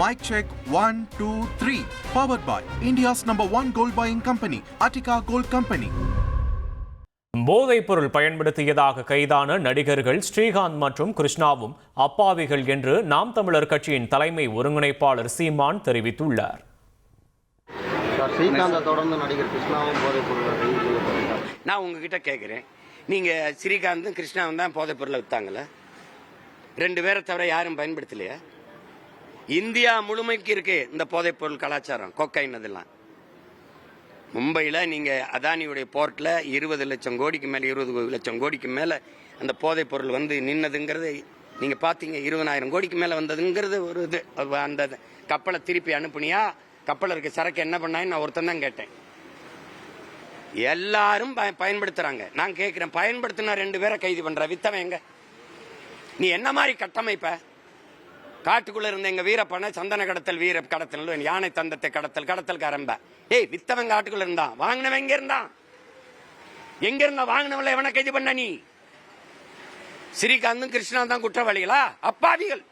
Mic check 1, 2, 3. Powered by India's #1 gold buying company, Attica Gold Company. போதைப் பொருள் பயன்படுத்தியதாக கைதான நடிகர்கள் ஸ்ரீகாந்த் மற்றும் கிருஷ்ணாவும் அப்பாவிகள் என்று நாம் தமிழர் கட்சியின் தலைமை ஒருங்கிணைப்பாளர் சீமான் தெரிவித்துள்ளார். நான் உங்ககிட்ட கேட்குறேன், நீங்க ஸ்ரீகாந்தும் கிருஷ்ணாவும் தான் போதைப் பொருளை வித்தாங்கல்ல? 2 பேரை தவிர யாரும் பயன்படுத்தலையா? இந்தியா முழுமைக்கு இருக்கு இந்த போதைப் பொருள் கலாச்சாரம், கொக்கைன் அதெல்லாம். மும்பையில் நீங்கள் அதானியுடைய போர்ட்டில் 20 லட்சம் கோடிக்கு மேலே 20 லட்சம் கோடிக்கு மேலே அந்த போதைப் பொருள் வந்து நின்னதுங்கிறது நீங்கள் பார்த்தீங்க. 20,000 கோடிக்கு மேலே வந்ததுங்கிறது ஒரு இது. அந்த கப்பலை திருப்பி அனுப்புனியா, கப்பலில் இருக்க சரக்கு என்ன பண்ணான்னு நான் ஒருத்தன் தான் கேட்டேன். எல்லாரும் பயன்படுத்துகிறாங்க. நான் கேட்குறேன், பயன்படுத்தினா 2 பேரை கைது பண்ணுற வித்தவன் எங்க? நீ என்ன மாதிரி கட்டமைப்ப? காட்டுக்குள்ள இருந்த எங்க வீரப்பனை சந்தன கடத்தல், வீர கடத்தல், யானை தந்தத்தை கடத்தல், கடத்தல்காரம்ப. ஏய், வித்தவன் காட்டுக்குள்ள இருந்தான், வாங்கினவன் எங்க இருந்தான்? எங்க இருந்தா வாங்கினவங்கள எவனை கைது பண்ண? நீ ஸ்ரீகாந்தும் கிருஷ்ணா தான் குற்றவாளிகளா? அப்பாவிகள்.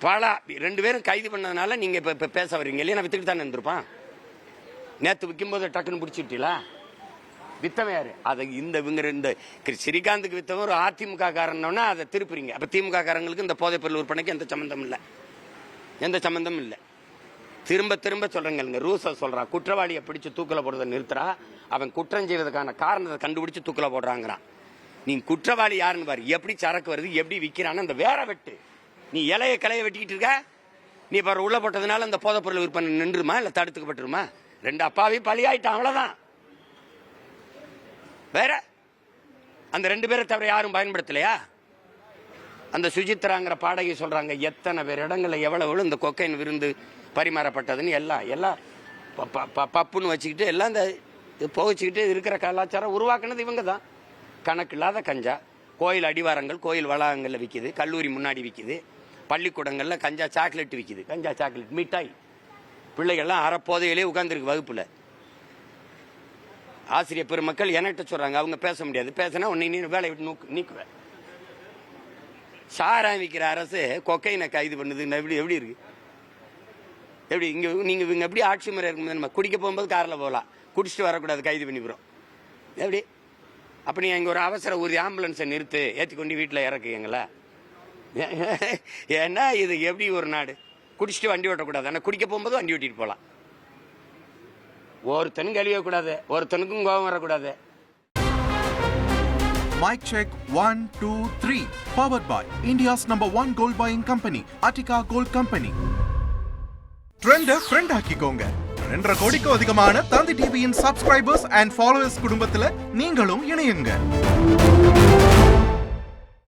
பல 2 பேரும் கைது பண்ணதுனால நீங்க இப்ப பேச வர்றீங்க இல்லையா? நான் வித்துக்கிட்டு தானே இருந்திருப்பான். நேற்று விற்கும் போது டக்குன்னு பிடிச்சிட்டீங்களா? வித்தவன் யாரு? அதை இந்த ஸ்ரீகாந்துக்கு வித்தவன் ஒரு அதிமுக காரன்னா அதை திருப்புறீங்க. அப்ப திமுக காரங்களுக்கு இந்த போதைப் பொருள் விற்பனைக்கு எந்த சம்பந்தம் இல்லை, எந்த சம்பந்தமும் இல்லை. திரும்ப திரும்ப சொல்றேங்க, ரூசா சொல்றான், குற்றவாளியை பிடிச்சு தூக்கில போடுறதை நிறுத்துறா, அவன் குற்றம் செய்வதற்கான காரணத்தை கண்டுபிடிச்சு தூக்கில போடுறாங்கிறான். நீ குற்றவாளி யாருன்னு பாரு, எப்படி சரக்கு வருது, எப்படி விற்கிறான்னு அந்த வேற வெட்டு. நீ இலைய கிளைய வெட்டிக்கிட்டு இருக்க. நீ பாரு, உள்ள போட்டதுனால அந்த போதைப் பொருள் விற்பனை நின்றுமா இல்லை தடுத்துக்கப்பட்டுருமா? 2 அப்பாவி பலியாயிட்டான், அவ்வளவுதான். வேற அந்த 2 பேரை தவிர யாரும் பயன்படுத்தலையா? அந்த சுஜித்ராங்கிற பாடகி சொல்றாங்க, எத்தனை பேர் இடங்கள்ல எவ்வளவு இந்த கொக்கைன் விருந்து பரிமாறப்பட்டதுன்னு எல்லாம் பப்புன்னு வச்சுக்கிட்டு எல்லாம் இந்த புகைச்சிக்கிட்டு இருக்கிற கலாச்சாரம் உருவாக்குனது இவங்க தான். கணக்கு இல்லாத கஞ்சா கோயில் அடிவாரங்கள், கோயில் வளாகங்களில் விற்கிது, கல்லூரி முன்னாடி விற்கிது, பள்ளிக்கூடங்களில் கஞ்சா சாக்லேட் விற்கிது, கஞ்சா சாக்லேட் மிட்டாய். பிள்ளைகள்லாம் அறப்போதையிலே உட்கார்ந்துருக்கு வகுப்புல. ஆசிரியர் பெருமக்கள் என்கிட்ட சொல்றாங்க, அவங்க பேச முடியாது, பேசினா உன்னை வேலையை விட்டு நீக்குவேன். சாராயம் விற்கிற அரசு கொக்கைனை கைது பண்ணுது, எப்படி இருக்கு? எப்படி நீங்க எப்படி ஆட்சி முறை இருக்கும்? நம்ம குடிக்க போகும்போது காரில் போகலாம், குடிச்சிட்டு வரக்கூடாது, கைது பண்ணிக்கிறோம். எப்படி? அப்ப நீ இங்க ஒரு அவசர ஊர்தி ஆம்புலன்ஸை நிறுத்து, ஏற்றி கொண்டு வீட்டில் இறக்குங்களா? ஏன்னா இது எப்படி ஒரு நாடு? குடிச்சிட்டு வண்டி ஓட்டக்கூடாது, ஆனால் குடிக்க போகும்போது வண்டி ஓட்டிட்டு போகலாம். ஒருத்தனும் கழியக்கூடாது, ஒருத்தனுக்கும் கோபம் வரக்கூடாது. Mic check 1, 2, 3. Powered by India's #1 gold buying company, Attica Gold Company. Trend friend ஆக்கிக்கோங்க. 2.5 கோடிக்கும் அதிகமான தந்தி டிவியின் சப்ஸ்கிரைபர்ஸ் அண்ட் ஃபாலோவர்ஸ் குடும்பத்துல நீங்களும் இணையுங்க.